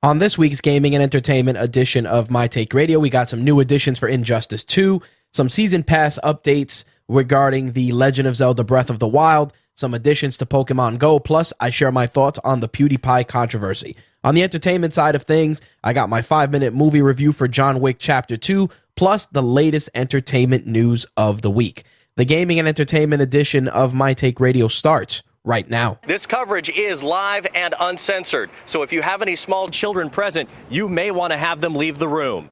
On this week's gaming and entertainment edition of My Take Radio, we got some new additions for Injustice 2, some season pass updates regarding the Legend of Zelda Breath of the Wild, some additions to Pokemon Go, plus I share my thoughts on the PewDiePie controversy. On the entertainment side of things, I got my 5-minute movie review for John Wick Chapter 2, plus the latest entertainment news of the week. The gaming and entertainment edition of My Take Radio starts right now. This coverage is live and uncensored, so if you have any small children present, you may want to have them leave the room.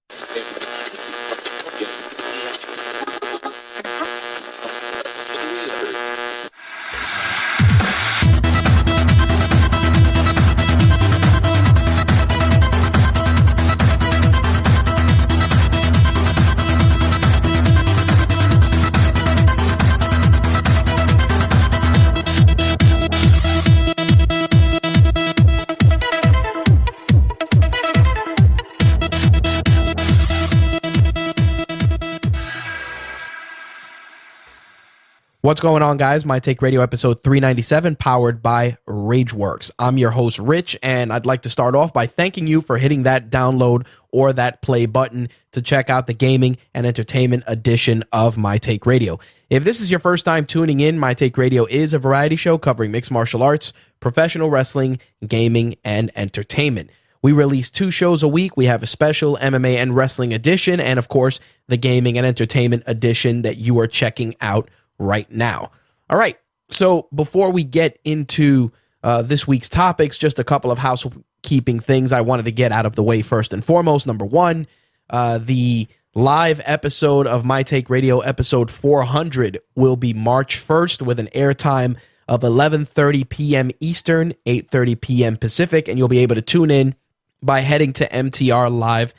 What's going on, guys? My Take Radio episode 397, powered by RageWorks. I'm your host, Rich, and I'd like to start off by thanking you for hitting that download or that play button to check out the gaming and entertainment edition of My Take Radio. If this is your first time tuning in, My Take Radio is a variety show covering mixed martial arts, professional wrestling, gaming, and entertainment. We release 2 shows a week. We have a special MMA and wrestling edition, and of course, the gaming and entertainment edition that you are checking out right now. All right, so before we get into this week's topics, just a couple of housekeeping things I wanted to get out of the way first and foremost. Number one, the live episode of My Take Radio, episode 400, will be March 1st with an airtime of 11:30 p.m. Eastern, 8:30 p.m. Pacific, and you'll be able to tune in by heading to mtrlive.com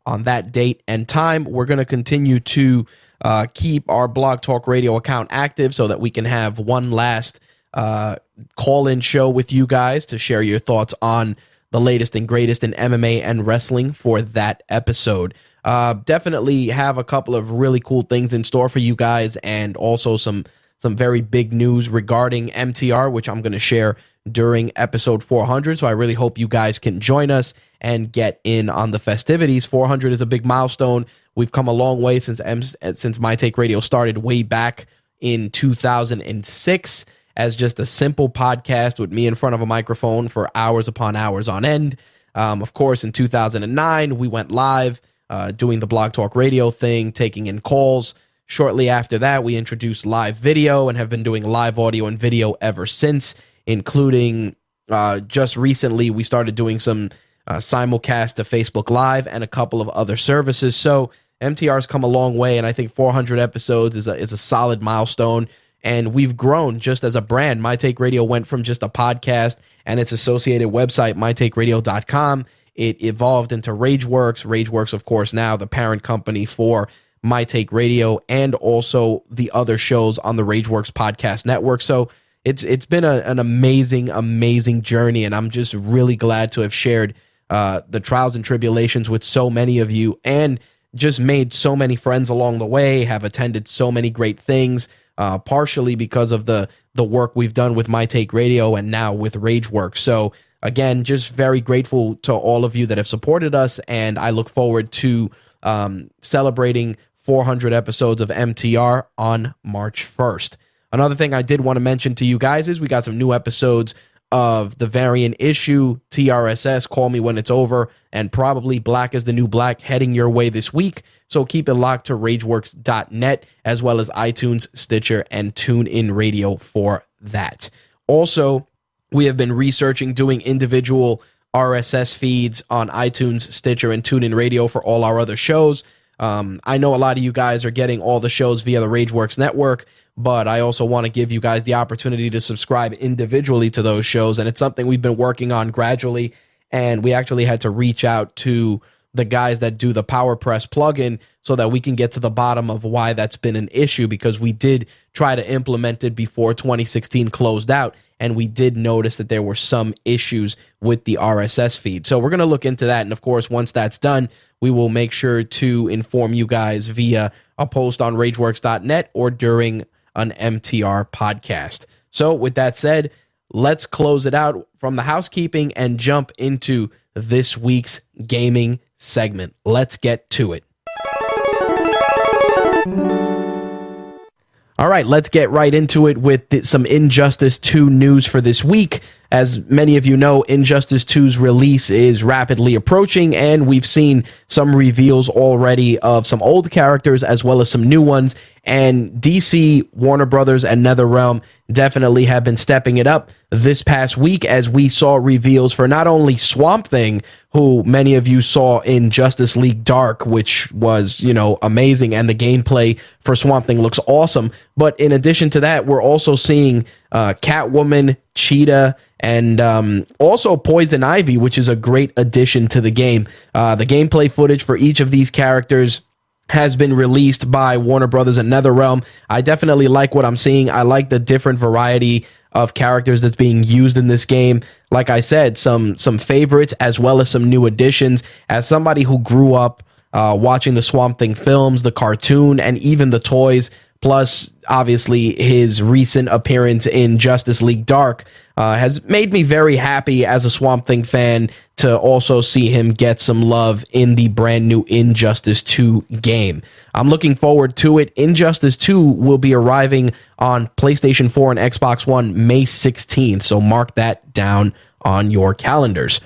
on that date and time. We're going to continue to keep our Blog Talk Radio account active so that we can have one last call-in show with you guys to share your thoughts on the latest and greatest in MMA and wrestling for that episode. Definitely have a couple of really cool things in store for you guys, and also some very big news regarding MTR, which I'm going to share during episode 400. So I really hope you guys can join us and get in on the festivities. 400 is a big milestone. We've come a long way since My Take Radio started way back in 2006 as just a simple podcast with me in front of a microphone for hours upon hours on end. Of course, in 2009, we went live doing the Blog Talk Radio thing, taking in calls. Shortly after that, we introduced live video and have been doing live audio and video ever since, including just recently, we started doing some simulcast to Facebook Live and a couple of other services. So MTR's come a long way, and I think 400 episodes is a solid milestone, and we've grown just as a brand. My Take Radio went from just a podcast and its associated website, mytakeradio.com. It evolved into RageWorks. RageWorks, of course, now the parent company for My Take Radio and also the other shows on the RageWorks podcast network. So it's been an amazing journey, and I'm just really glad to have shared the trials and tribulations with so many of you, and just made so many friends along the way, have attended so many great things, partially because of the work we've done with My Take Radio and now with RageWorks. So again, just very grateful to all of you that have supported us, and I look forward to celebrating 400 episodes of MTR on March 1st. Another thing I did want to mention to you guys is we got some new episodes of The Variant Issue, TRSS, Call Me When It's Over, and probably Black is the New Black heading your way this week. So keep it locked to RageWorks.net, as well as iTunes, Stitcher, and TuneIn Radio for that. Also, we have been researching doing individual RSS feeds on iTunes, Stitcher, and TuneIn Radio for all our other shows. I know a lot of you guys are getting all the shows via the RageWorks network, but I also want to give you guys the opportunity to subscribe individually to those shows, and it's something we've been working on gradually, and we actually had to reach out to the guys that do the PowerPress plugin so that we can get to the bottom of why that's been an issue, because we did try to implement it before 2016 closed out, and we did notice that there were some issues with the RSS feed. So we're going to look into that, and of course, once that's done, we will make sure to inform you guys via a post on RageWorks.net or during an MTR podcast. So with that said, let's close it out from the housekeeping and jump into this week's gaming segment. Let's get to it. All right, let's get right into it with some Injustice 2 news for this week. As many of you know, Injustice 2's release is rapidly approaching, and we've seen some reveals already of some old characters as well as some new ones. And DC, Warner Brothers, and NetherRealm definitely have been stepping it up this past week as we saw reveals for not only Swamp Thing, who many of you saw in Justice League Dark, which was, amazing, and the gameplay for Swamp Thing looks awesome. But in addition to that, we're also seeing Catwoman, Cheetah, and also Poison Ivy, which is a great addition to the game. The gameplay footage for each of these characters has been released by Warner Brothers and NetherRealm. I definitely like what I'm seeing. I like the different variety of characters that's being used in this game. Like I said, some favorites as well as some new additions. As somebody who grew up watching the Swamp Thing films, the cartoon, and even the toys, plus obviously his recent appearance in Justice League Dark, has made me very happy as a Swamp Thing fan to also see him get some love in the brand new Injustice 2 game. I'm looking forward to it. Injustice 2 will be arriving on PlayStation 4 and Xbox One May 16th, so mark that down on your calendars.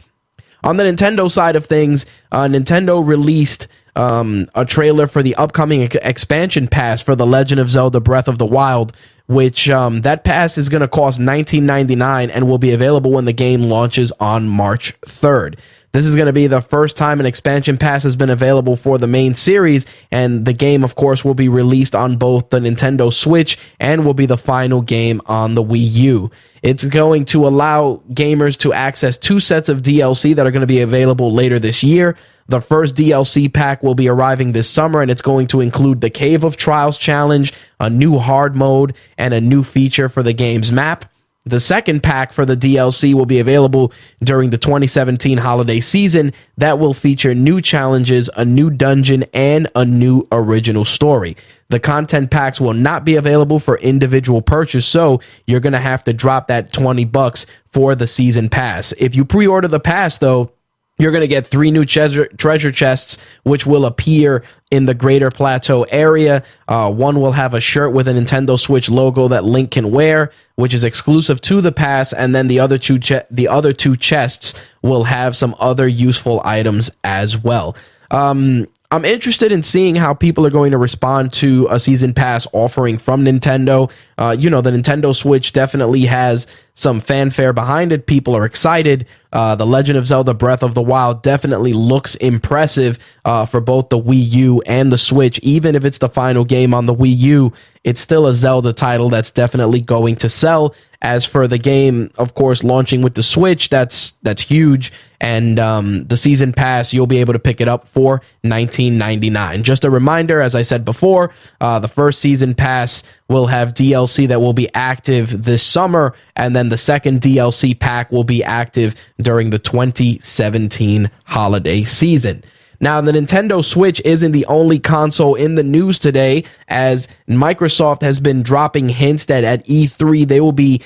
On the Nintendo side of things, Nintendo released a trailer for the upcoming expansion pass for The Legend of Zelda Breath of the Wild, which that pass is going to cost $19.99 and will be available when the game launches on March 3rd. This is going to be the first time an expansion pass has been available for the main series, and the game, of course, will be released on both the Nintendo Switch and will be the final game on the Wii U. It's going to allow gamers to access 2 sets of DLC that are going to be available later this year. The first DLC pack will be arriving this summer, and it's going to include the Cave of Trials challenge, a new hard mode, and a new feature for the game's map. The second pack for the DLC will be available during the 2017 holiday season. That will feature new challenges, a new dungeon, and a new original story. The content packs will not be available for individual purchase, so you're going to have to drop that $20 for the season pass. If you pre-order the pass, though, you're going to get 3 new treasure chests, which will appear in the Greater Plateau area. One will have a shirt with a Nintendo Switch logo that Link can wear, which is exclusive to the pass, and then the other two chests will have some other useful items as well. I'm interested in seeing how people are going to respond to a season pass offering from Nintendo. The Nintendo Switch definitely has some fanfare behind it. People are excited. The Legend of Zelda Breath of the Wild definitely looks impressive for both the Wii U and the Switch. Even if it's the final game on the Wii U, it's still a Zelda title that's definitely going to sell. As for the game, of course, launching with the Switch, that's huge. And the season pass, you'll be able to pick it up for $19.99. Just a reminder, as I said before, the first season pass will have DLC that will be active this summer, and then the second DLC pack will be active during the 2017 holiday season. Now, the Nintendo Switch isn't the only console in the news today, as Microsoft has been dropping hints that at E3 they will be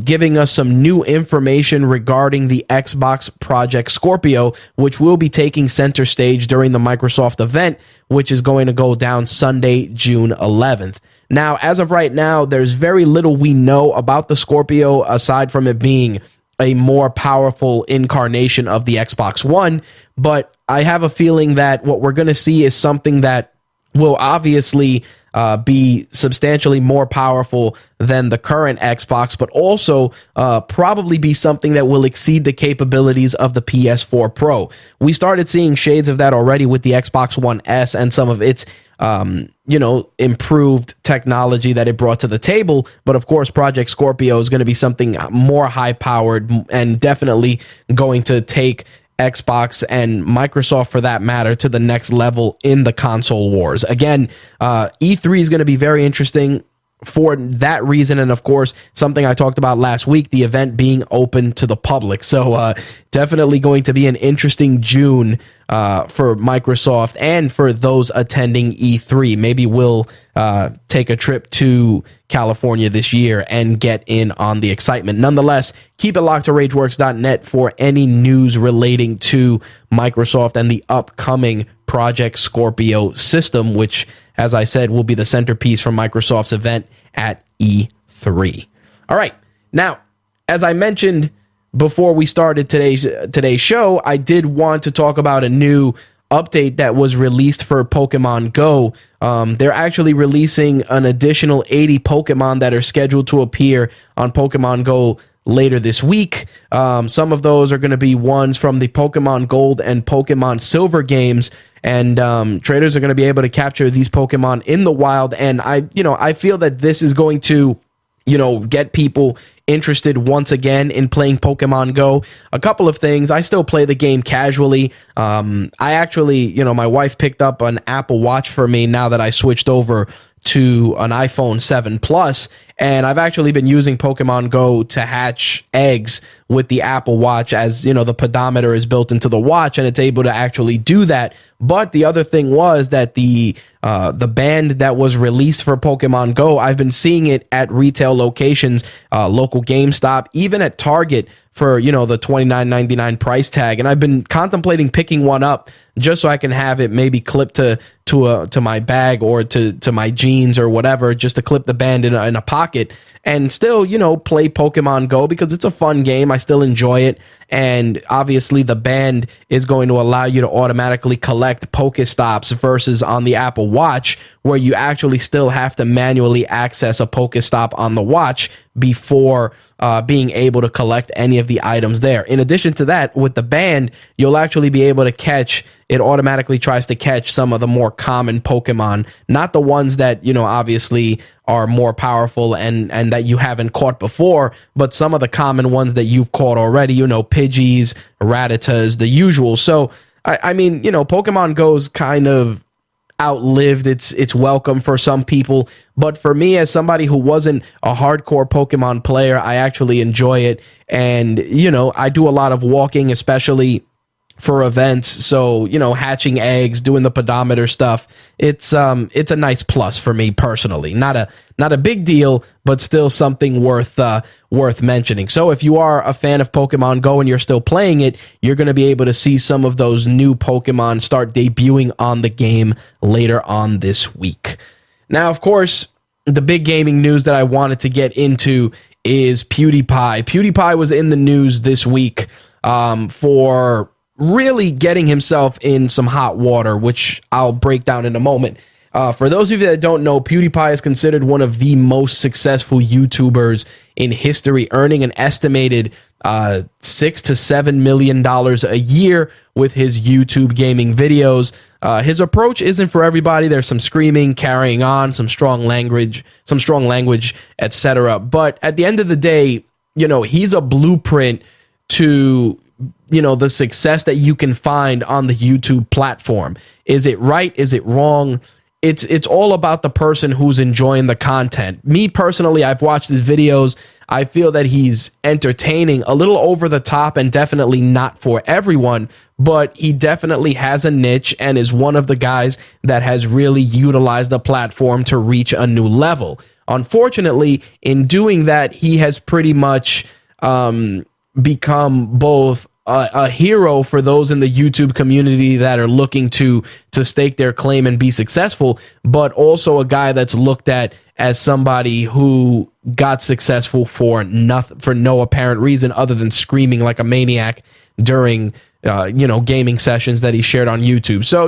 giving us some new information regarding the Xbox Project Scorpio, which will be taking center stage during the Microsoft event, which is going to go down Sunday, June 11th. Now, as of right now, there's very little we know about the Scorpio aside from it being a more powerful incarnation of the Xbox One, but I have a feeling that what we're going to see is something that will obviously be substantially more powerful than the current Xbox, but also probably be something that will exceed the capabilities of the PS4 Pro. We started seeing shades of that already with the Xbox One S and some of its improved technology that it brought to the table. But of course, Project Scorpio is going to be something more high powered and definitely going to take Xbox and Microsoft, for that matter, to the next level in the console wars. Again, E3 is going to be very interesting. for that reason, and of course, something I talked about last week, the event being open to the public. So definitely going to be an interesting June for Microsoft and for those attending E3. Maybe we'll take a trip to California this year and get in on the excitement. Nonetheless, keep it locked to RageWorks.net for any news relating to Microsoft and the upcoming Project Scorpio system, which, as I said, will be the centerpiece from Microsoft's event at E3. All right. Now, as I mentioned before we started today's show, I did want to talk about a new update that was released for Pokemon Go. They're actually releasing an additional 80 Pokemon that are scheduled to appear on Pokemon Go later this week. Some of those are going to be ones from the Pokemon Gold and Pokemon Silver games, and traders are going to be able to capture these Pokemon in the wild. And I feel that this is going to, get people interested once again in playing Pokemon Go. A couple of things. I still play the game casually. I actually, my wife picked up an Apple Watch for me now that I switched over to an iPhone 7 Plus, and I've actually been using Pokemon Go to hatch eggs with the Apple Watch, as the pedometer is built into the watch and it's able to actually do that. But the other thing was that the band that was released for Pokemon Go, I've been seeing it at retail locations, local GameStop, even at Target for the $29.99 price tag, and I've been contemplating picking one up just so I can have it maybe clipped to my bag or to my jeans or whatever, just to clip the band in a pocket and still play Pokemon Go, because it's a fun game. I still enjoy it, and obviously the band is going to allow you to automatically collect Pokestops versus on the Apple Watch, where you actually still have to manually access a Pokestop on the watch before being able to collect any of the items there. In addition to that, with the band, you'll actually be able to catch, it automatically tries to catch some of the more common Pokemon, not the ones that, obviously are more powerful and that you haven't caught before, but some of the common ones that you've caught already, Pidgeys, Rattatas, the usual. So, I mean, Pokemon Go's kind of outlived its welcome for some people, but for me, as somebody who wasn't a hardcore Pokemon player, I actually enjoy it. And I do a lot of walking, especially for events, so hatching eggs, doing the pedometer stuff, it's a nice plus for me personally. Not a big deal, but still something worth mentioning. So if you are a fan of Pokemon Go and you're still playing it, you're going to be able to see some of those new Pokemon start debuting on the game later on this week. Now, of course, the big gaming news that I wanted to get into is PewDiePie. PewDiePie was in the news this week for really getting himself in some hot water, which I'll break down in a moment. For those of you that don't know, PewDiePie is considered one of the most successful YouTubers in history, earning an estimated $6 to $7 million a year with his YouTube gaming videos. His approach isn't for everybody. There's some screaming, carrying on, some strong language, etc. But at the end of the day, he's a blueprint to the success that you can find on the YouTube platform. Is it right? Is it wrong? It's all about the person who's enjoying the content. Me personally, I've watched his videos. I feel that he's entertaining, a little over the top, and definitely not for everyone, but he definitely has a niche and is one of the guys that has really utilized the platform to reach a new level. Unfortunately, in doing that, he has pretty much become both a hero for those in the YouTube community that are looking to stake their claim and be successful, but also a guy that's looked at as somebody who got successful for no apparent reason other than screaming like a maniac during gaming sessions that he shared on YouTube. So,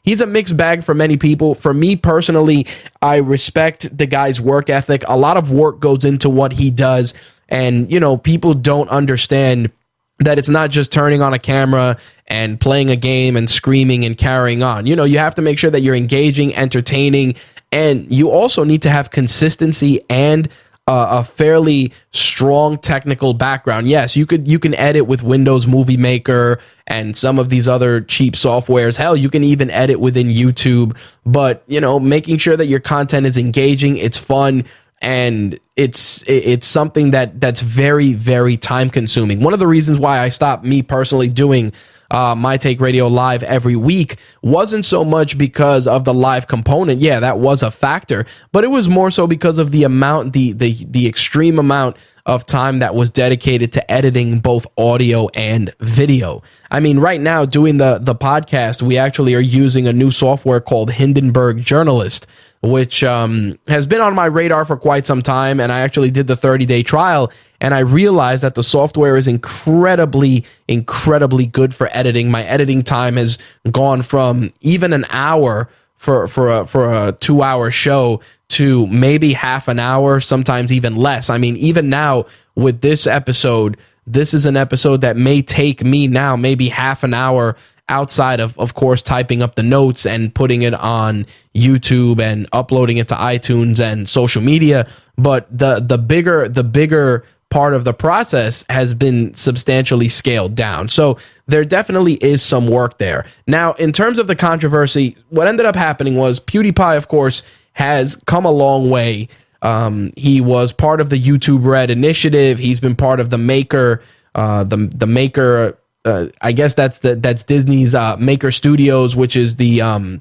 he's a mixed bag for many people. For me personally, I respect the guy's work ethic. A lot of work goes into what he does, and people don't understand that it's not just turning on a camera and playing a game and screaming and carrying on. You have to make sure that you're engaging, entertaining, and you also need to have consistency and a fairly strong technical background. Yes, you can edit with Windows Movie Maker and some of these other cheap softwares. Hell, you can even edit within YouTube, but making sure that your content is engaging, it's fun, and it's something that's very, very time consuming. One of the reasons why I stopped, me personally, doing My Take Radio live every week wasn't so much because of the live component. Yeah, that was a factor, but it was more so because of the amount, the extreme amount of time that was dedicated to editing both audio and video. I mean, right now doing the podcast, we actually are using a new software called Hindenburg Journalist, which has been on my radar for quite some time. And I actually did the 30-day trial, and I realized that the software is incredibly, incredibly good for editing. My editing time has gone from even an hour for a 2-hour show to maybe half an hour, sometimes even less. I mean, even now with this episode, this is an episode that may take me now maybe half an hour, outside of course, typing up the notes and putting it on YouTube and uploading it to iTunes and social media. But the bigger part of the process has been substantially scaled down. So there definitely is some work there. Now, in terms of the controversy, what ended up happening was PewDiePie, of course, has come a long way. He was part of the YouTube Red initiative. He's been part of the Maker, the Maker. I guess that's Disney's Maker Studios, which is the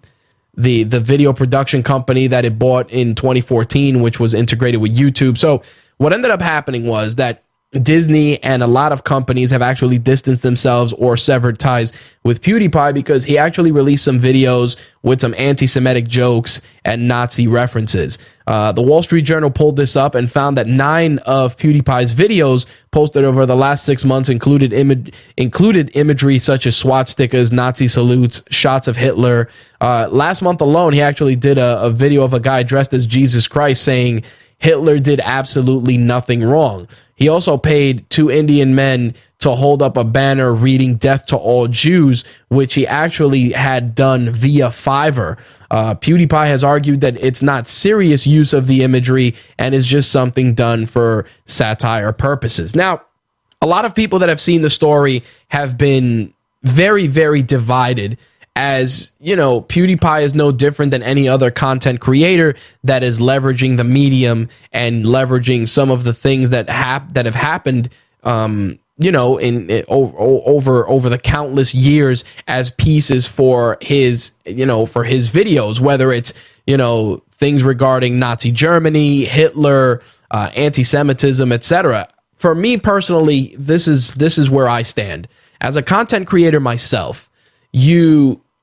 video production company that it bought in 2014, which was integrated with YouTube. So what ended up happening was that Disney and a lot of companies have actually distanced themselves or severed ties with PewDiePie because he actually released some videos with some anti-Semitic jokes and Nazi references. The Wall Street Journal pulled this up and found that 9 of PewDiePie's videos posted over the last 6 months included imagery such as swastikas, Nazi salutes, shots of Hitler. Last month alone, he actually did a video of a guy dressed as Jesus Christ saying Hitler did absolutely nothing wrong. He also paid 2 Indian men to hold up a banner reading "Death to all Jews," which he actually had done via Fiverr. PewDiePie has argued that it's not serious use of the imagery and is just something done for satire purposes. Now, a lot of people that have seen the story have been very, very divided. As you know, PewDiePie is no different than any other content creator that is leveraging the medium and leveraging some of the things that have happened, over the countless years as pieces for his videos, whether it's things regarding Nazi Germany, Hitler, anti-Semitism, etc. For me personally, this is where I stand as a content creator myself.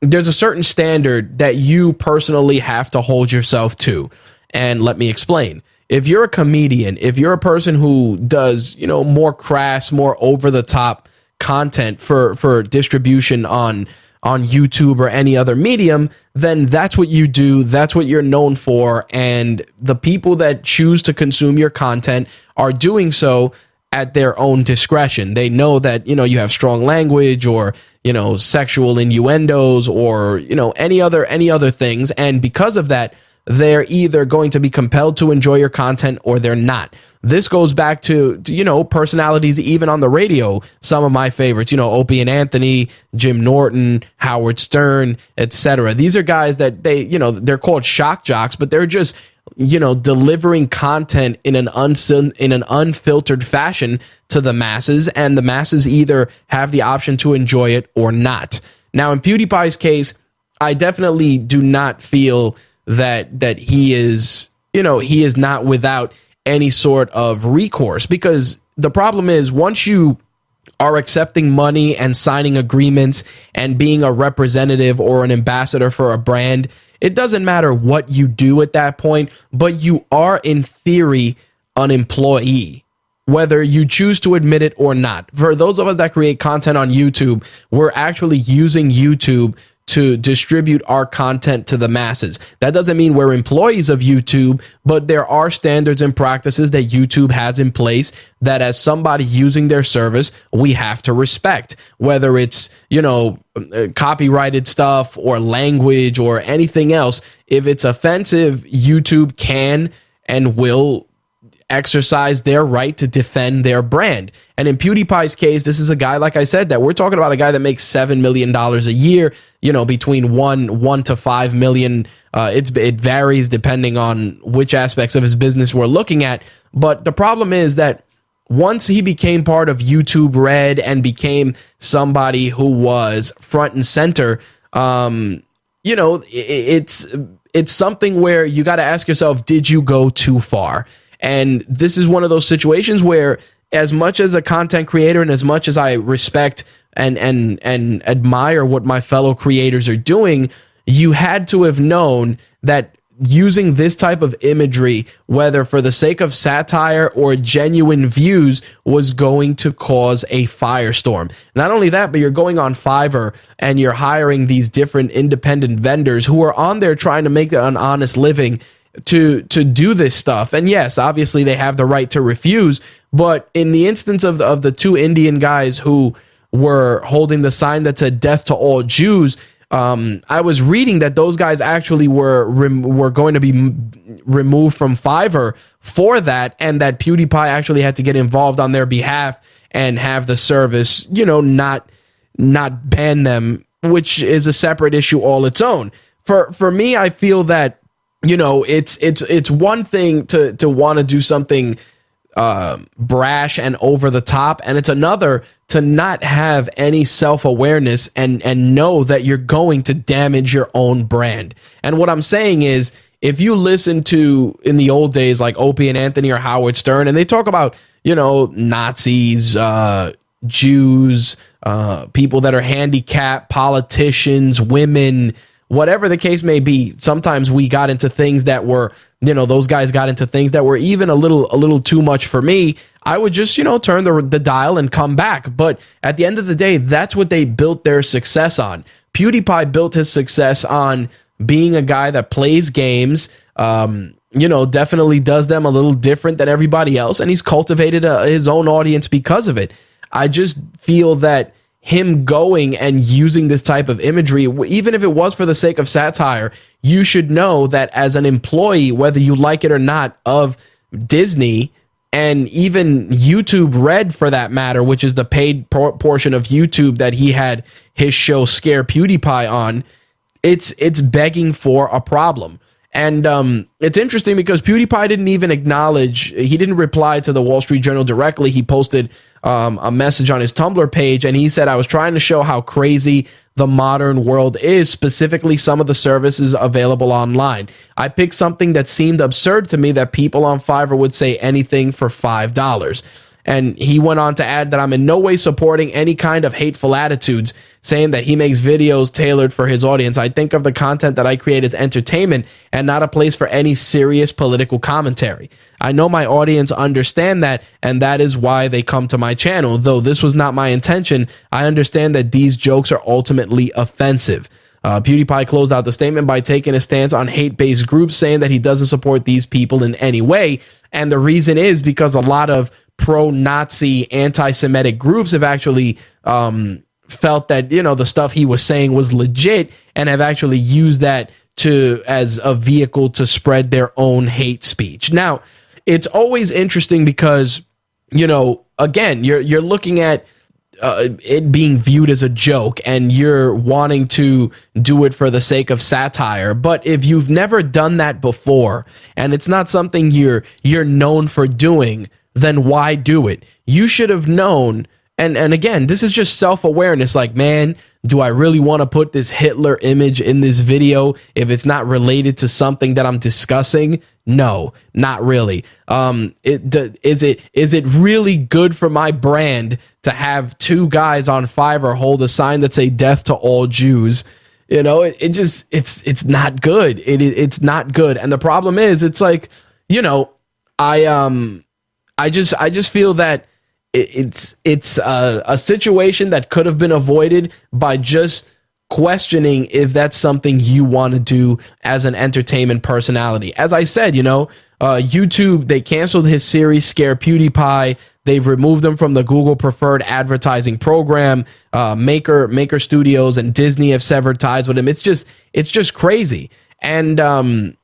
There's a certain standard that you personally have to hold yourself to. And let me explain. If you're a comedian, if you're a person who does, more crass, more over the top content for distribution on YouTube or any other medium, then that's what you do. That's what you're known for. And the people that choose to consume your content are doing so at their own discretion. They know that, you have strong language or, sexual innuendos or, any other things. And because of that, they're either going to be compelled to enjoy your content or they're not. This goes back to personalities even on the radio. Some of my favorites, Opie and Anthony, Jim Norton, Howard Stern, etc. These are guys that they're called shock jocks, but they're just delivering content in an unfiltered fashion to the masses, and the masses either have the option to enjoy it or not. Now, in PewDiePie's case, I definitely do not feel that he is not without any sort of recourse, because the problem is once you are accepting money and signing agreements and being a representative or an ambassador for a brand, it doesn't matter what you do at that point, but you are in theory an employee, whether you choose to admit it or not. For those of us that create content on YouTube, we're actually using YouTube to distribute our content to the masses. That doesn't mean we're employees of YouTube, but there are standards and practices that YouTube has in place that as somebody using their service, we have to respect, whether it's, copyrighted stuff or language or anything else. If it's offensive, YouTube can and will exercise their right to defend their brand. And in PewDiePie's case, this is a guy, like I said, that we're talking about a guy that makes $7 million a year, between one to 5 million. It varies depending on which aspects of his business we're looking at. But the problem is that once he became part of YouTube Red and became somebody who was front and center, it's something where you got to ask yourself, did you go too far? And this is one of those situations where, as much as a content creator and as much as I respect and admire what my fellow creators are doing, you had to have known that using this type of imagery, whether for the sake of satire or genuine views, was going to cause a firestorm. Not only that, but you're going on Fiverr and you're hiring these different independent vendors who are on there trying to make an honest living to do this stuff. And yes, obviously they have the right to refuse, but in the instance of the two Indian guys who were holding the sign that said "Death to all Jews," I was reading that those guys actually were going to be removed from Fiverr for that, and that PewDiePie actually had to get involved on their behalf and have the service, not ban them, which is a separate issue all its own. For me, I feel that it's one thing to want to do something brash and over the top, and it's another to not have any self-awareness and know that you're going to damage your own brand. And what I'm saying is, if you listen to, in the old days, like Opie and Anthony or Howard Stern, and they talk about Nazis, Jews, people that are handicapped, politicians, women, whatever the case may be, sometimes we got into things that were, those guys got into things that were even a little too much for me. I would just, turn the dial and come back. But at the end of the day, that's what they built their success on. PewDiePie built his success on being a guy that plays games, definitely does them a little different than everybody else. And he's cultivated his own audience because of it. I just feel that him going and using this type of imagery, even if it was for the sake of satire, you should know that as an employee, whether you like it or not, of Disney, and even YouTube Red for that matter, which is the paid portion of YouTube that he had his show Scare PewDiePie on, it's begging for a problem. And it's interesting because PewDiePie didn't even he didn't reply to the Wall Street Journal directly. He posted a message on his Tumblr page, and he said, "I was trying to show how crazy the modern world is, specifically some of the services available online. I picked something that seemed absurd to me, that people on Fiverr would say anything for $5. And he went on to add that I'm in no way supporting any kind of hateful attitudes, saying that he makes videos tailored for his audience. I think of the content that I create as entertainment and not a place for any serious political commentary. I know my audience understand that, and that is why they come to my channel. Though this was not my intention, I understand that these jokes are ultimately offensive." PewDiePie closed out the statement by taking a stance on hate-based groups, saying that he doesn't support these people in any way. And the reason is because a lot of pro-Nazi, anti-Semitic groups have actually felt that, the stuff he was saying was legit, and have actually used that as a vehicle to spread their own hate speech. Now, it's always interesting because, again, you're looking at it being viewed as a joke, and you're wanting to do it for the sake of satire. But if you've never done that before, and it's not something you're known for doing, then why do it? You should have known. And again, this is just self-awareness. Like, man, do I really want to put this Hitler image in this video if it's not related to something that I'm discussing? No, not really. Is it really good for my brand to have two guys on Fiverr hold a sign that say "Death to all Jews"? It's not good. It's not good. And the problem is, it's like, I just feel that it's a situation that could have been avoided by just questioning if that's something you want to do as an entertainment personality. As I said, YouTube, they canceled his series Scare PewDiePie. They've removed him from the Google preferred advertising program. Maker Studios and Disney have severed ties with him. It's just crazy. And PewDiePie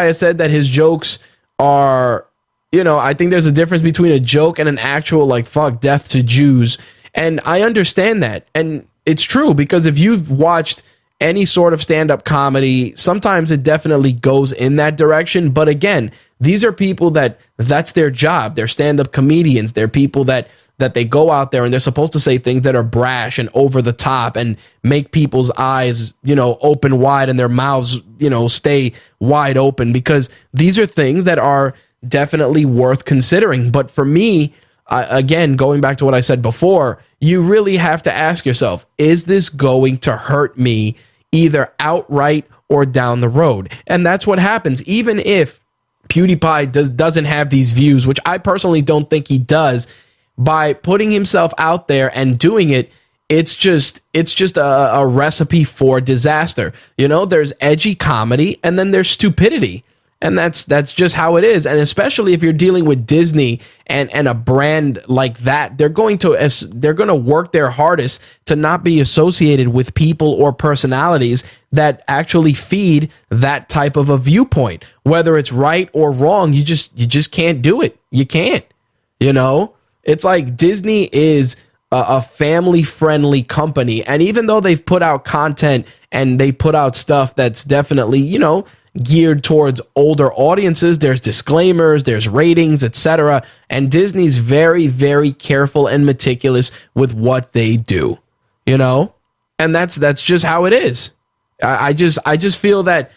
has said that his jokes are, I think there's a difference between a joke and an actual, like, fuck death to Jews. And I understand that. And it's true, because if you've watched any sort of stand-up comedy, sometimes it definitely goes in that direction. But again, these are people that's their job. They're stand-up comedians. They're people that they go out there and they're supposed to say things that are brash and over the top and make people's eyes, open wide and their mouths, stay wide open, because these are things that are definitely worth considering. But for me, again, going back to what I said before, you really have to ask yourself, is this going to hurt me either outright or down the road? And that's what happens. Even if PewDiePie doesn't have these views, which I personally don't think he does, by putting himself out there and doing it, it's just a recipe for disaster. There's edgy comedy and then there's stupidity. And that's just how it is. And especially if you're dealing with Disney and a brand like that, they're going to work their hardest to not be associated with people or personalities that actually feed that type of a viewpoint. Whether it's right or wrong, you just can't do it. You can't. It's like Disney is a family-friendly company, and even though they've put out content and they put out stuff that's definitely, geared towards older audiences, there's disclaimers, there's ratings, etc. And Disney's very, very careful and meticulous with what they do, and that's just how it is. I just feel that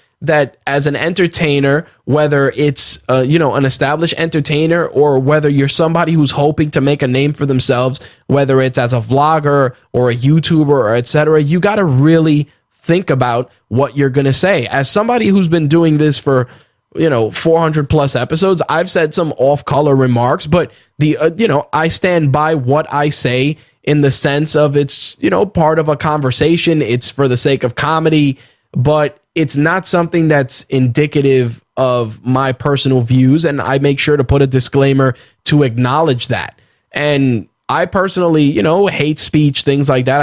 as an entertainer, whether it's an established entertainer or whether you're somebody who's hoping to make a name for themselves, whether it's as a vlogger or a YouTuber or etc., you got to really think about what you're going to say. As somebody who's been doing this for 400 plus episodes, I've said some off-color remarks, but I stand by what I say in the sense of it's part of a conversation, it's for the sake of comedy, but it's not something that's indicative of my personal views, and I make sure to put a disclaimer to acknowledge that. And I personally, hate speech, things like that.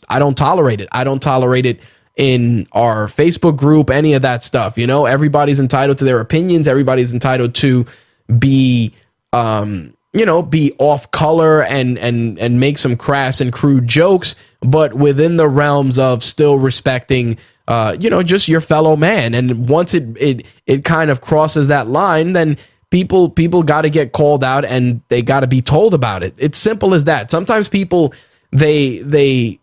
I don't tolerate it. I don't tolerate it in our Facebook group, any of that stuff. Everybody's entitled to their opinions. Everybody's entitled to be, be off color and make some crass and crude jokes, but within the realms of still respecting, just your fellow man. And once it kind of crosses that line, then people got to get called out and they got to be told about it. It's simple as that. Sometimes people, they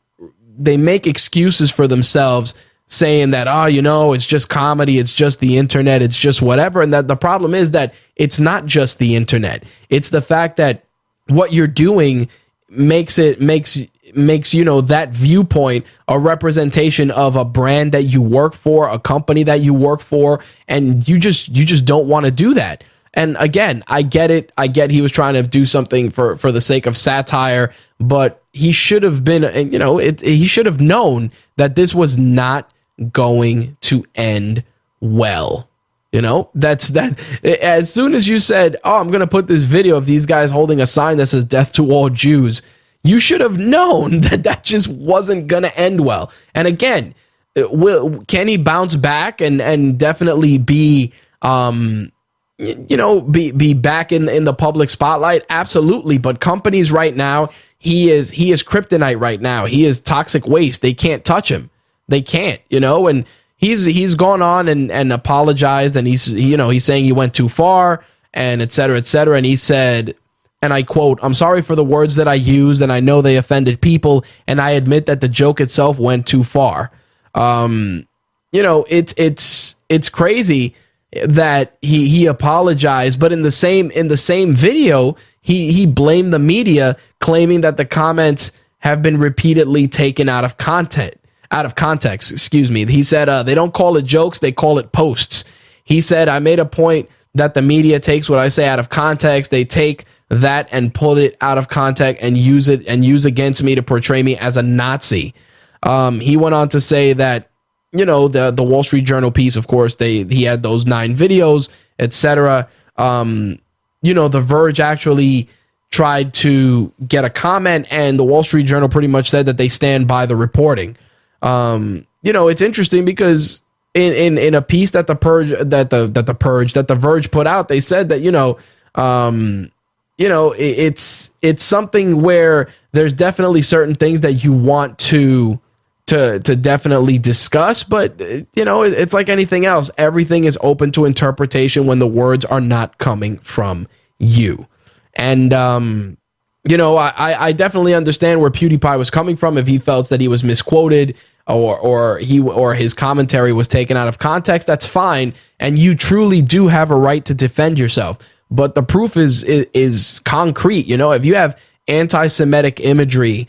make excuses for themselves, saying that, it's just comedy, it's just the internet, it's just whatever. And that the problem is that it's not just the internet. It's the fact that what you're doing makes that viewpoint a representation of a brand that you work for, a company that you work for, and you just don't want to do that. And again, I get it. I get he was trying to do something for the sake of satire, but he should have been, he should have known that this was not going to end well. That's that. As soon as you said, I'm going to put this video of these guys holding a sign that says death to all Jews, you should have known that just wasn't going to end well. And again, can he bounce back and definitely be, be back in the public spotlight? Absolutely. But companies right now, he is kryptonite right now. He is toxic waste. They can't touch him. They can't, and he's gone on and apologized, and he's saying he went too far and et cetera, et cetera. And he said, and I quote, "I'm sorry for the words that I used, and I know they offended people, and I admit that the joke itself went too far." It's crazy that he apologized, but in the same video, he blamed the media, claiming that the comments have been repeatedly taken out of context. He said they don't call it jokes, they call it posts. He said, "I made a point that the media takes what I say out of context. They take that and pull it out of context and use against me to portray me as a Nazi." He went on to say that, the Wall Street Journal piece, of course, he had those 9 videos, etc. The Verge actually tried to get a comment, and the Wall Street Journal pretty much said that they stand by the reporting. It's interesting because in a piece that the Verge put out, they said that it's something where there's definitely certain things that you want to definitely discuss, but it's like anything else. Everything is open to interpretation when the words are not coming from you. And I definitely understand where PewDiePie was coming from. If he felt that he was misquoted or his commentary was taken out of context, that's fine, and you truly do have a right to defend yourself. But the proof is concrete. If you have anti-Semitic imagery,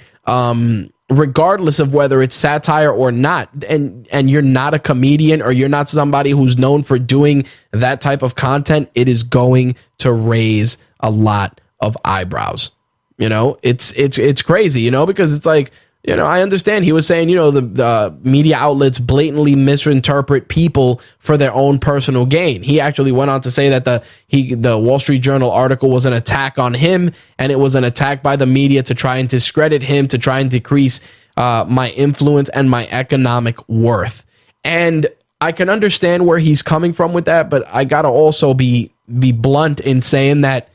regardless of whether it's satire or not, and you're not a comedian or you're not somebody who's known for doing that type of content, it is going to raise a lot of eyebrows. It's crazy, because it's like, I understand he was saying, the media outlets blatantly misinterpret people for their own personal gain. He actually went on to say that the Wall Street Journal article was an attack on him, and it was an attack by the media to try and discredit him, to try and decrease my influence and my economic worth. And I can understand where he's coming from with that, but I gotta also be blunt in saying that,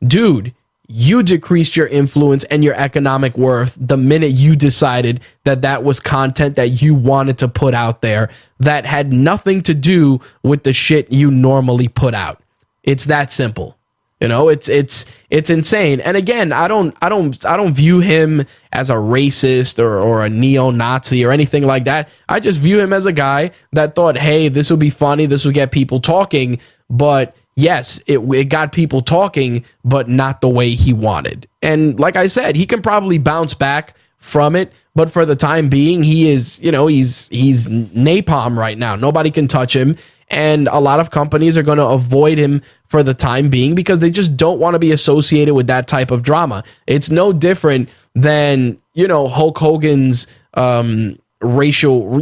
dude, you decreased your influence and your economic worth the minute you decided that was content that you wanted to put out there that had nothing to do with the shit you normally put out. It's that simple. It's insane. And again, I don't view him as a racist or a neo-Nazi or anything like that. I just view him as a guy that thought, hey, this will be funny, this will get people talking, but yes, it got people talking, but not the way he wanted. And like I said, he can probably bounce back from it, but for the time being, he is, he's napalm right now. Nobody can touch him. And a lot of companies are going to avoid him for the time being because they just don't want to be associated with that type of drama. It's no different than, Hulk Hogan's racial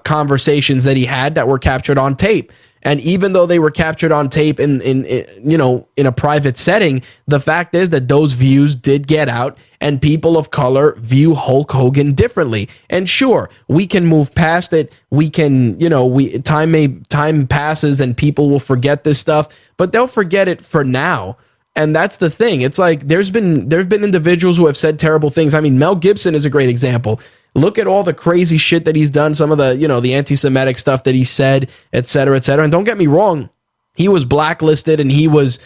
conversations that he had that were captured on tape. And even though they were captured on tape in a private setting, the fact is that those views did get out, and people of color view Hulk Hogan differently. And sure, we can move past it. We can, time passes and people will forget this stuff, but they'll forget it for now. And that's the thing. It's like there's been individuals who have said terrible things. I mean, Mel Gibson is a great example. Look at all the crazy shit that he's done, some of the, the anti-Semitic stuff that he said, et cetera, et cetera. And don't get me wrong, he was blacklisted and he was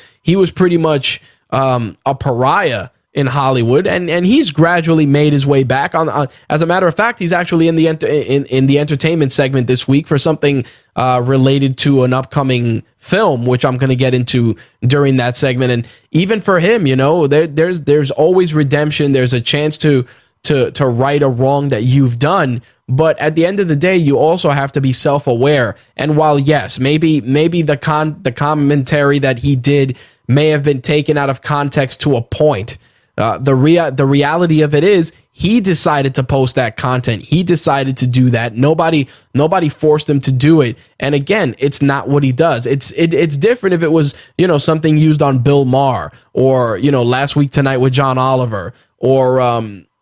pretty much a pariah in Hollywood, and he's gradually made his way back. On as a matter of fact, he's actually in the entertainment segment this week for something related to an upcoming film, which I'm going to get into during that segment. And even for him, there's always redemption. There's a chance to right a wrong that you've done. But at the end of the day, you also have to be self-aware. And while, yes, maybe the commentary that he did may have been taken out of context to a point, the reality of it is he decided to post that content. He decided to do that. Nobody forced him to do it. And again, it's not what he does. It's different if it was, something used on Bill Maher or, Last Week Tonight with John Oliver or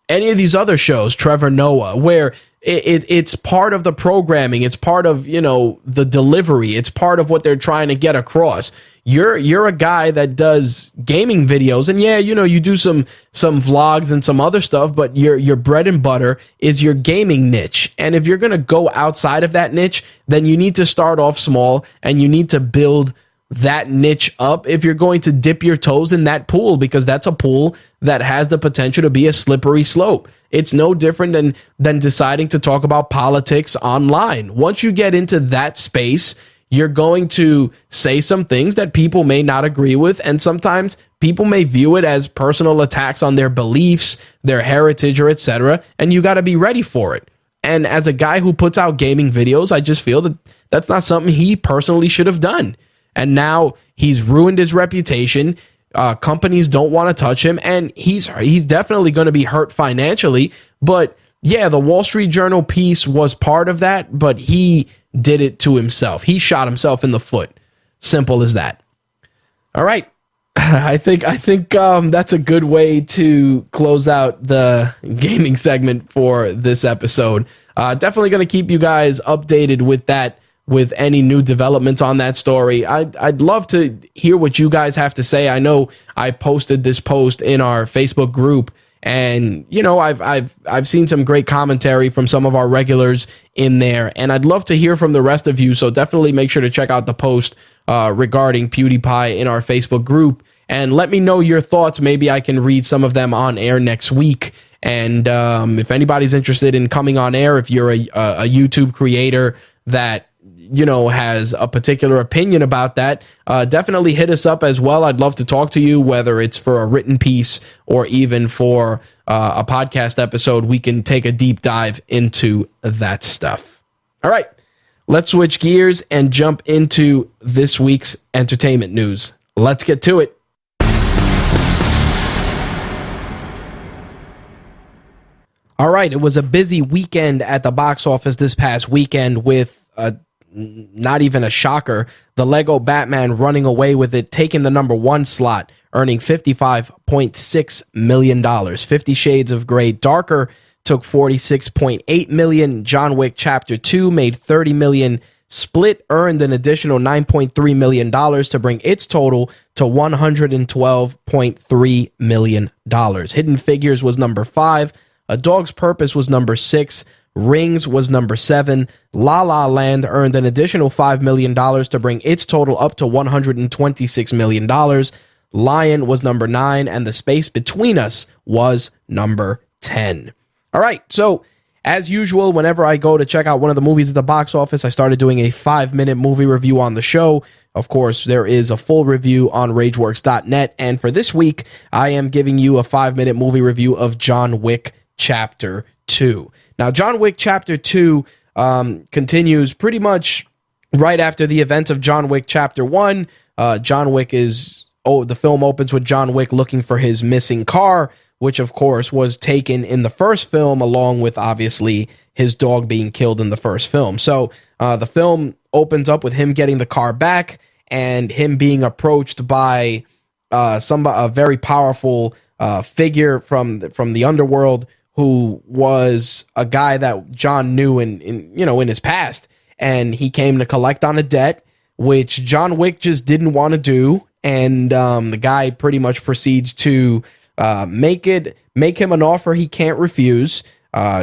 any of these other shows, Trevor Noah, where it's part of the programming. It's part of, the delivery. It's part of what they're trying to get across. You're a guy that does gaming videos, and yeah, you do some vlogs and some other stuff, but your bread and butter is your gaming niche. And if you're going to go outside of that niche, then you need to start off small and you need to build that niche up if you're going to dip your toes in that pool, because that's a pool that has the potential to be a slippery slope. It's no different than deciding to talk about politics online. Once you get into that space, you're going to say some things that people may not agree with, and sometimes people may view it as personal attacks on their beliefs, their heritage, or etc., and you got to be ready for it. And as a guy who puts out gaming videos, I just feel that that's not something he personally should have done. And now he's ruined his reputation. Companies don't want to touch him, and he's definitely going to be hurt financially. But yeah, the Wall Street Journal piece was part of that, but he did it to himself. He shot himself in the foot. Simple as that. All right. I think that's a good way to close out the gaming segment for this episode. Definitely going to keep you guys updated with that, with any new developments on that story. I'd love to hear what you guys have to say. I know I posted this post in our Facebook group, and I've seen some great commentary from some of our regulars in there, and I'd love to hear from the rest of you. So definitely make sure to check out the post regarding PewDiePie in our Facebook group, and let me know your thoughts. Maybe I can read some of them on air next week. And if anybody's interested in coming on air, if you're a YouTube creator that has a particular opinion about that, definitely hit us up as well. I'd love to talk to you, whether it's for a written piece or even for a podcast episode. We can take a deep dive into that stuff. All right, let's switch gears and jump into this week's entertainment news. Let's get to it. All right, it was a busy weekend at the box office this past weekend with not even a shocker, the Lego Batman running away with it, taking the number one slot, earning $55.6 million. 50 Shades of Grey Darker took $46.8 million. John Wick Chapter 2 made $30 million. Split earned an additional $9.3 million to bring its total to $112.3 million. Hidden Figures was number 5. A Dog's Purpose was number 6. Rings was number 7. La La Land earned an additional $5 million to bring its total up to $126 million. Lion was number 9, and The Space Between Us was number 10. All right, so as usual, whenever I go to check out one of the movies at the box office, I started doing a 5-minute movie review on the show. Of course, there is a full review on rageworks.net, and for this week, I am giving you a 5-minute movie review of John Wick Chapter 2. Now, John Wick Chapter 2 continues pretty much right after the events of John Wick Chapter 1. The film opens with John Wick looking for his missing car, which, of course, was taken in the first film, along with, obviously, his dog being killed in the first film. So the film opens up with him getting the car back and him being approached by a very powerful figure from the underworld, who was a guy that John knew in his past, and he came to collect on a debt, which John Wick just didn't want to do, and the guy pretty much proceeds to make him an offer he can't refuse.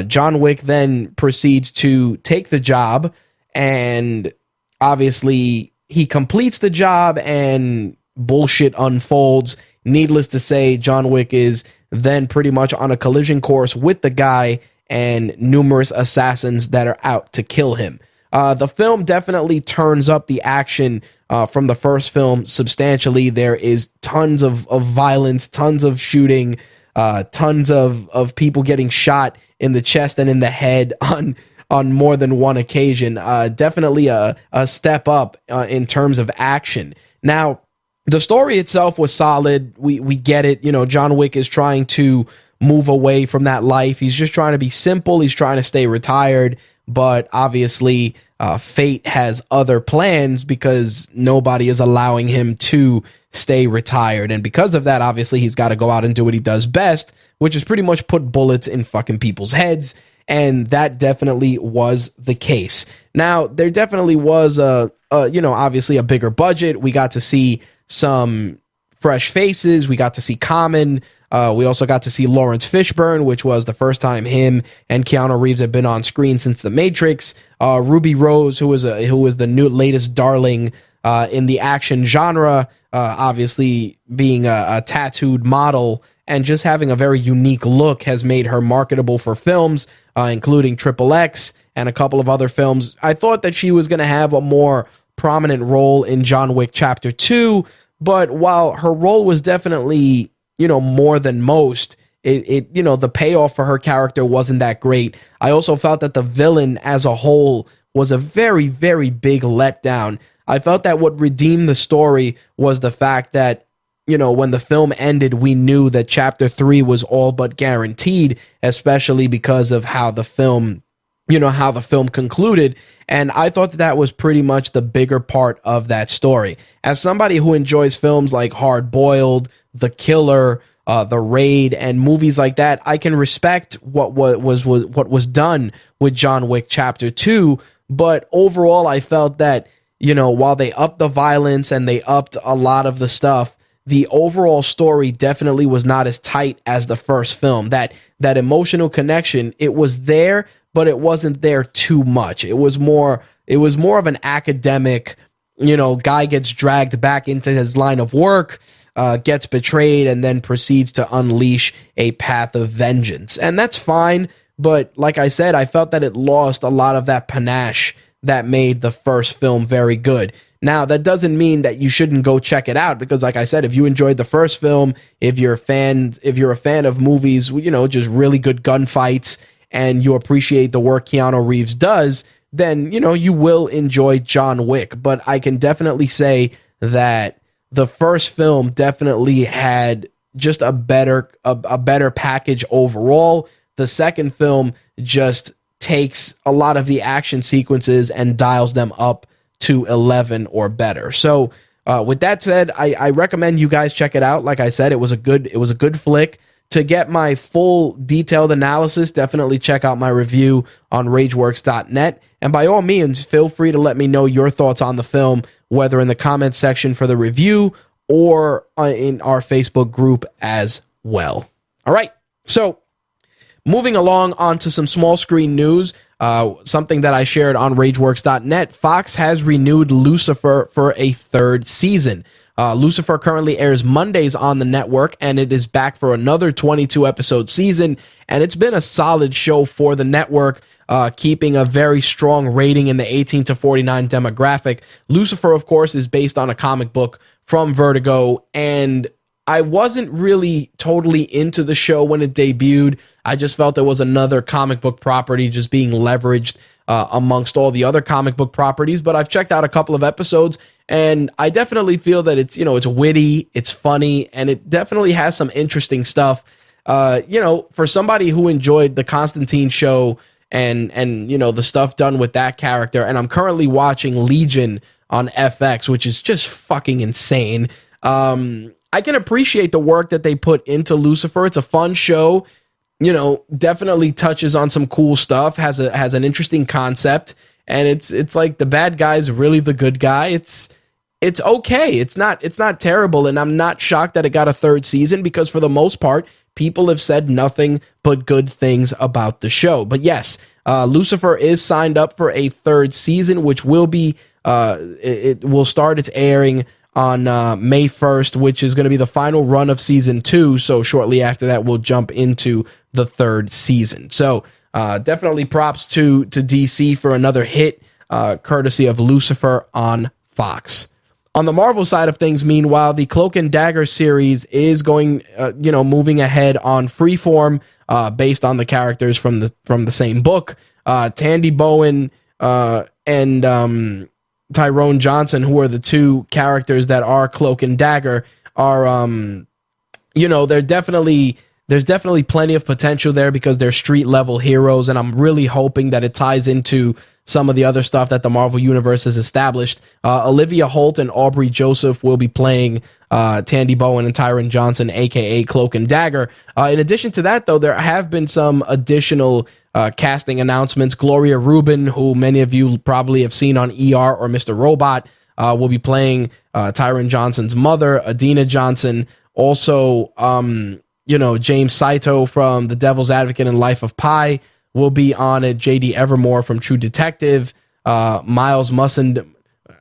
John Wick then proceeds to take the job, and obviously he completes the job, and bullshit unfolds. Needless to say, John Wick is then pretty much on a collision course with the guy and numerous assassins that are out to kill him. The film definitely turns up the action from the first film substantially. There is tons of violence, tons of shooting, tons of people getting shot in the chest and in the head on more than one occasion. Definitely a step up in terms of action. Now, the story itself was solid. We get it. John Wick is trying to move away from that life. He's just trying to be simple. He's trying to stay retired. But obviously, fate has other plans because nobody is allowing him to stay retired. And because of that, obviously, he's got to go out and do what he does best, which is pretty much put bullets in fucking people's heads. And that definitely was the case. Now, there definitely was obviously a bigger budget. We got to see some fresh faces. We got to see Common. We also got to see Lawrence Fishburne, which was the first time him and Keanu Reeves have been on screen since The Matrix. Ruby Rose, who was the new latest darling in the action genre, obviously being a tattooed model and just having a very unique look has made her marketable for films, including Triple X and a couple of other films. I thought that she was going to have a more prominent role in John Wick Chapter 2, but while her role was definitely, more than most, the payoff for her character wasn't that great. I also felt that the villain as a whole was a very, very big letdown. I felt that what redeemed the story was the fact that, when the film ended, we knew that Chapter 3 was all but guaranteed, especially because of how the film, how the film concluded. And I thought that was pretty much the bigger part of that story. As somebody who enjoys films like Hard Boiled, The Killer, The Raid, and movies like that, I can respect what was done with John Wick Chapter 2. But overall, I felt that, while they upped the violence and they upped a lot of the stuff, the overall story definitely was not as tight as the first film. That emotional connection, it was there, but it wasn't there too much. It was more of an academic, guy gets dragged back into his line of work, gets betrayed, and then proceeds to unleash a path of vengeance. And that's fine, but like I said, I felt that it lost a lot of that panache that made the first film very good. Now, that doesn't mean that you shouldn't go check it out, because like I said, if you enjoyed the first film, if you're a fan of movies, just really good gunfights, and you appreciate the work Keanu Reeves does, then, you will enjoy John Wick. But I can definitely say that the first film definitely had just a better package overall. The second film just takes a lot of the action sequences and dials them up to 11 or better. So with that said, I recommend you guys check it out. Like I said, it was a good flick. To get my full detailed analysis, definitely check out my review on rageworks.net. And by all means, feel free to let me know your thoughts on the film, whether in the comments section for the review or in our Facebook group as well. All right. So moving along onto some small screen news, something that I shared on rageworks.net, Fox has renewed Lucifer for a third season. Lucifer currently airs Mondays on the network, and it is back for another 22-episode season, and it's been a solid show for the network, keeping a very strong rating in the 18 to 49 demographic. Lucifer, of course, is based on a comic book from Vertigo, and I wasn't really totally into the show when it debuted. I just felt it was another comic book property just being leveraged amongst all the other comic book properties, but I've checked out a couple of episodes, and I definitely feel that it's witty, it's funny, and it definitely has some interesting stuff. For somebody who enjoyed the Constantine show and the stuff done with that character, and I'm currently watching Legion on FX, which is just fucking insane. I can appreciate the work that they put into Lucifer. It's a fun show. Definitely touches on some cool stuff, has an interesting concept, and it's like the bad guy's really the good guy. It's okay. It's not terrible, and I'm not shocked that it got a third season, because for the most part, people have said nothing but good things about the show. But yes, Lucifer is signed up for a third season, which will be it will start its airing on May 1st, which is going to be the final run of season 2. So shortly after that, we'll jump into the third season. So definitely props to DC for another hit, courtesy of Lucifer on Fox. On the Marvel side of things, meanwhile, the Cloak and Dagger series is going, moving ahead on Freeform, based on the characters from the same book. Tandy Bowen and Tyrone Johnson, who are the two characters that are Cloak and Dagger, are there's definitely plenty of potential there, because they're street level heroes, and I'm really hoping that it ties into some of the other stuff that the Marvel Universe has established. Olivia Holt and Aubrey Joseph will be playing Tandy Bowen and Tyrone Johnson, aka Cloak and Dagger. In addition to that, though, there have been some additional casting announcements. Gloria Rubin, who many of you probably have seen on ER or Mr. Robot, will be playing Tyrone Johnson's mother, Adina Johnson. Also, James Saito from The Devil's Advocate and Life of Pi will be on it. JD Evermore from True Detective. Miles Mussenden,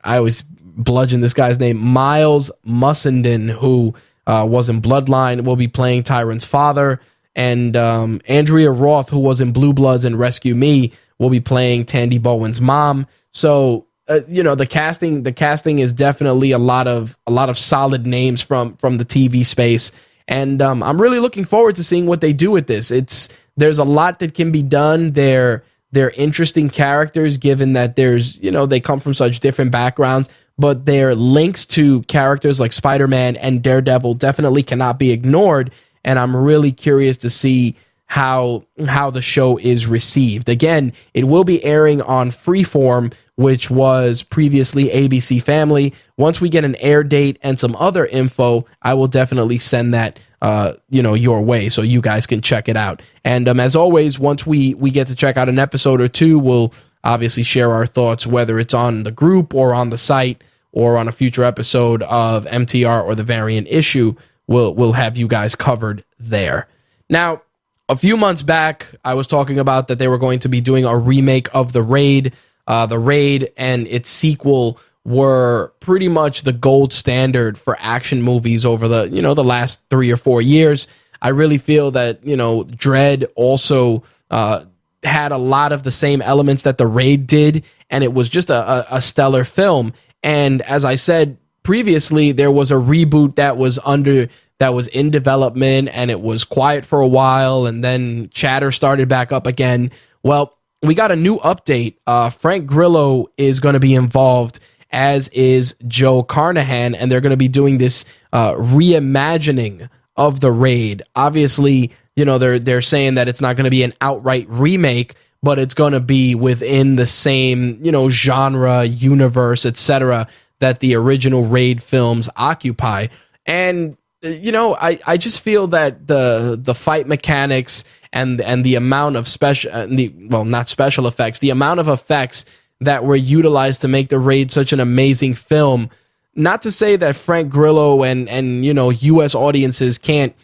I always bludgeon this guy's name, Miles Mussenden, who was in Bloodline, will be playing Tyron's father. And Andrea Roth, who was in Blue Bloods and Rescue Me, will be playing Tandy Bowen's mom. So the casting is definitely a lot of solid names from the TV space, and I'm really looking forward to seeing what they do with this. There's a lot that can be done. They're interesting characters, given that they come from such different backgrounds, but their links to characters like Spider-Man and Daredevil definitely cannot be ignored. And I'm really curious to see how the show is received. Again, it will be airing on Freeform, which was previously ABC Family. Once we get an air date and some other info, I will definitely send that your way so you guys can check it out. And as always, once we get to check out an episode or two, we'll obviously share our thoughts, whether it's on the group or on the site or on a future episode of MTR or the Variant Issue. We'll have you guys covered there. Now, a few months back, I was talking about that they were going to be doing a remake of The Raid. The Raid and its sequel were pretty much the gold standard for action movies over the last 3 or 4 years. I really feel that, Dread also had a lot of the same elements that The Raid did, and it was just a stellar film. And as I said previously, there was a reboot that was in development, and it was quiet for a while, and then chatter started back up again. Well, we got a new update. Frank Grillo is going to be involved, as is Joe Carnahan, and they're going to be doing this reimagining of The Raid. Obviously, they're saying that it's not going to be an outright remake, but it's going to be within the same, genre, universe, etc., that the original Raid films occupy. And I just feel that the fight mechanics and the amount of not special effects, the amount of effects that were utilized to make The Raid such an amazing film. Not to say that Frank Grillo and U.S. audiences can't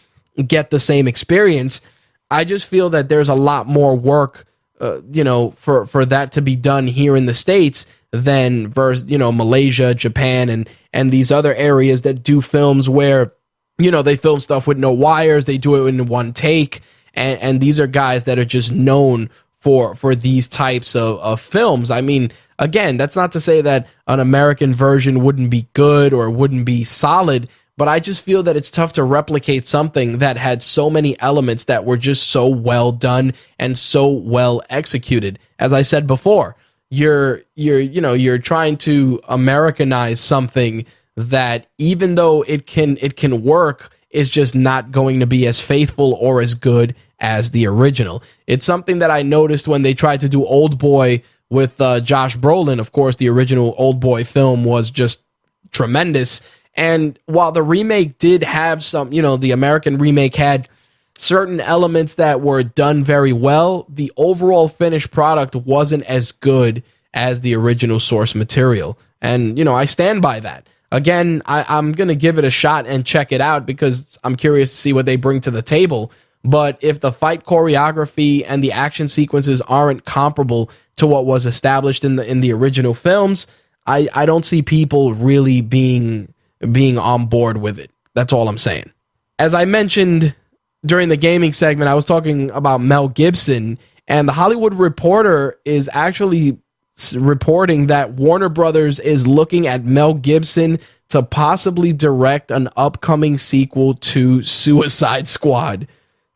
get the same experience. I just feel that there's a lot more work, for that to be done here in the States than Malaysia, Japan, and these other areas that do films where they film stuff with no wires. They do it in one take. And these are guys that are just known for these types of films. I mean, again, that's not to say that an American version wouldn't be good or wouldn't be solid, but I just feel that it's tough to replicate something that had so many elements that were just so well done and so well executed. As I said before, you're trying to Americanize something that, even though it can work, is just not going to be as faithful or as good as the original. It's something that I noticed when they tried to do Old Boy with Josh Brolin. Of course, the original Old Boy film was just tremendous. And while the remake did have some, the American remake had certain elements that were done very well, the overall finished product wasn't as good as the original source material. And, I stand by that. Again, I'm going to give it a shot and check it out because I'm curious to see what they bring to the table. But if the fight choreography and the action sequences aren't comparable to what was established in the original films, I don't see people really being on board with it. That's all I'm saying. As I mentioned during the gaming segment, I was talking about Mel Gibson, and the Hollywood Reporter is actually reporting that Warner Brothers is looking at Mel Gibson to possibly direct an upcoming sequel to Suicide Squad,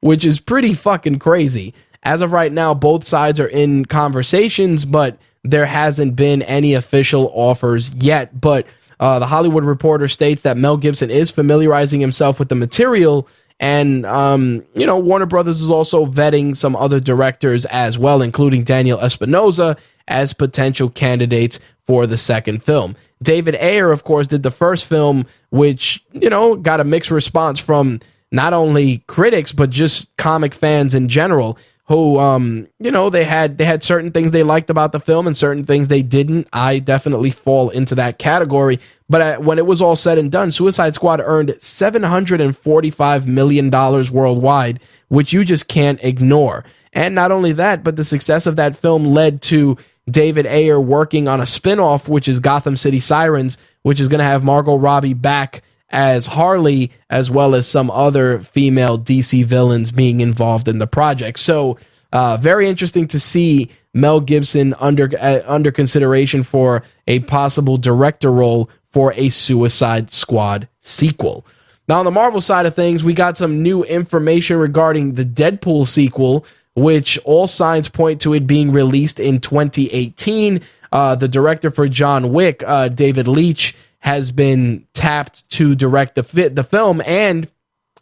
which is pretty fucking crazy. As of right now, both sides are in conversations, but there hasn't been any official offers yet. But the Hollywood Reporter states that Mel Gibson is familiarizing himself with the material, and Warner Brothers is also vetting some other directors as well, including Daniel Espinosa, as potential candidates for the second film. David Ayer, of course, did the first film, which, got a mixed response from not only critics, but just comic fans in general, who, they had certain things they liked about the film and certain things they didn't. I definitely fall into that category. But when it was all said and done, Suicide Squad earned $745 million worldwide, which you just can't ignore. And not only that, but the success of that film led to David Ayer working on a spinoff, which is Gotham City Sirens, which is going to have Margot Robbie back as Harley, as well as some other female DC villains being involved in the project. So very interesting to see Mel Gibson under consideration for a possible director role for a Suicide Squad sequel. Now, on the Marvel side of things, we got some new information regarding the Deadpool sequel, which all signs point to it being released in 2018. The director for John Wick, David Leitch, has been tapped to direct the film, and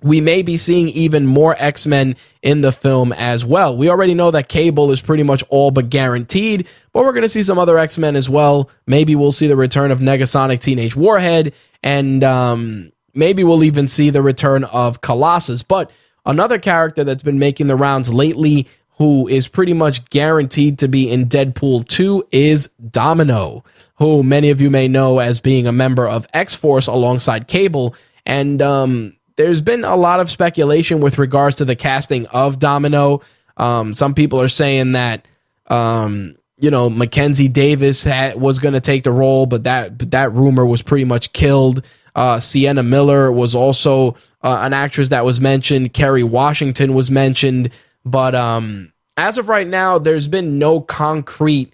we may be seeing even more X-Men in the film as well. We already know that Cable is pretty much all but guaranteed, but we're going to see some other X-Men as well. Maybe we'll see the return of Negasonic Teenage Warhead, and maybe we'll even see the return of Colossus. But another character that's been making the rounds lately, who is pretty much guaranteed to be in Deadpool 2, is Domino, who many of you may know as being a member of X-Force alongside Cable. And there's been a lot of speculation with regards to the casting of Domino. Some people are saying that, Mackenzie Davis was going to take the role, but that rumor was pretty much killed. Sienna Miller was also an actress that was mentioned. Kerry Washington was mentioned. But as of right now, there's been no concrete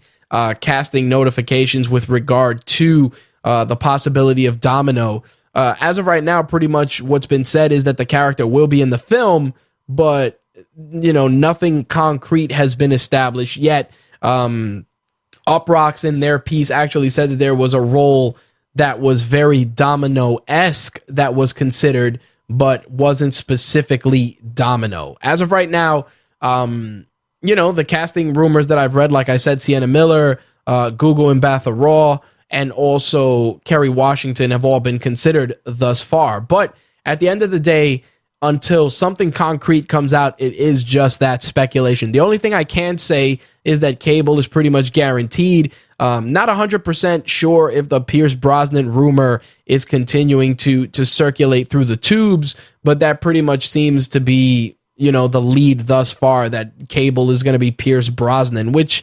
casting notifications with regard to the possibility of Domino. As of right now, pretty much what's been said is that the character will be in the film, but, nothing concrete has been established yet. Uprocks in their piece actually said that there was a role that was very Domino-esque that was considered, but wasn't specifically Domino. As of right now, the casting rumors that I've read, like I said, Sienna Miller, Gugu Mbatha Raw, and also Kerry Washington have all been considered thus far. But at the end of the day, until something concrete comes out, it is just that speculation. The only thing I can say is that Cable is pretty much guaranteed. Not 100% sure if the Pierce Brosnan rumor is continuing to circulate through the tubes, but that pretty much seems to be, the lead thus far, that Cable is going to be Pierce Brosnan, which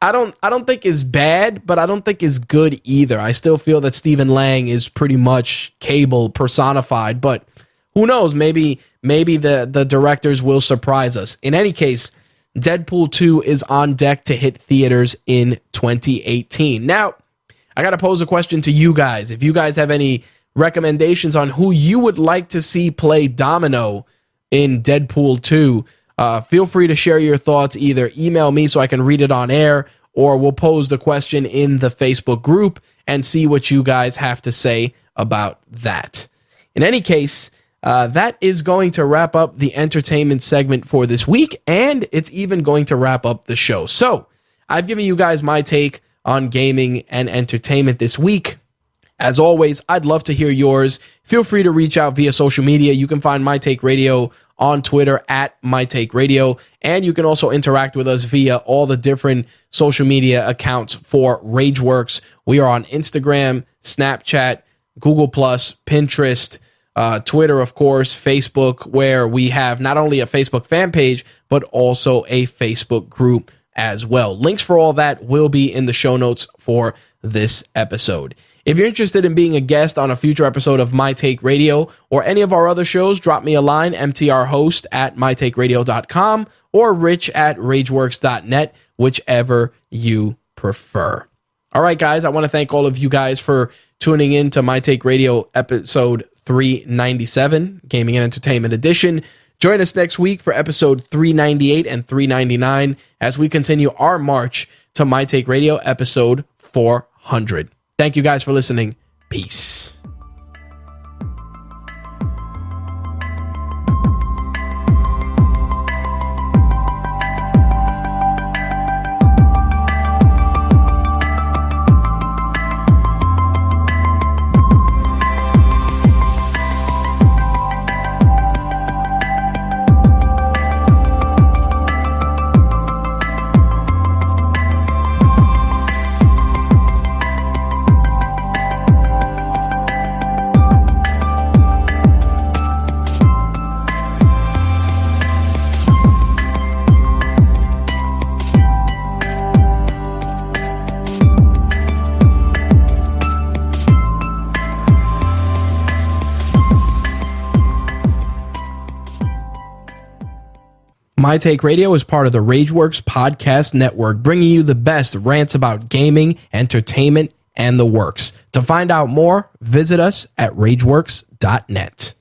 I don't think is bad, but I don't think is good either. I still feel that Stephen Lang is pretty much Cable personified, but who knows? Maybe the directors will surprise us. In any case, Deadpool 2 is on deck to hit theaters in 2018. Now, I got to pose a question to you guys. If you guys have any recommendations on who you would like to see play Domino in Deadpool 2, feel free to share your thoughts. Either email me so I can read it on air, or we'll pose the question in the Facebook group and see what you guys have to say about that. In any case, that is going to wrap up the entertainment segment for this week, and it's even going to wrap up the show. So I've given you guys my take on gaming and entertainment this week. As always, I'd love to hear yours. Feel free to reach out via social media. You can find My Take Radio on Twitter at My Take Radio, and you can also interact with us via all the different social media accounts for Rageworks. We are on Instagram, Snapchat, Google+, Pinterest, Twitter, of course, Facebook, where we have not only a Facebook fan page, but also a Facebook group as well. Links for all that will be in the show notes for this episode. If you're interested in being a guest on a future episode of My Take Radio or any of our other shows, drop me a line, mtrhost@mytakeradio.com or rich@rageworks.net, whichever you prefer. All right, guys, I want to thank all of you guys for tuning in to My Take Radio episode 397, Gaming and Entertainment Edition. Join us next week for episode 398 and 399 as we continue our march to My Take Radio episode 400. Thank you guys for listening. Peace. My Take Radio is part of the Rageworks Podcast Network, bringing you the best rants about gaming, entertainment, and the works. To find out more, visit us at rageworks.net.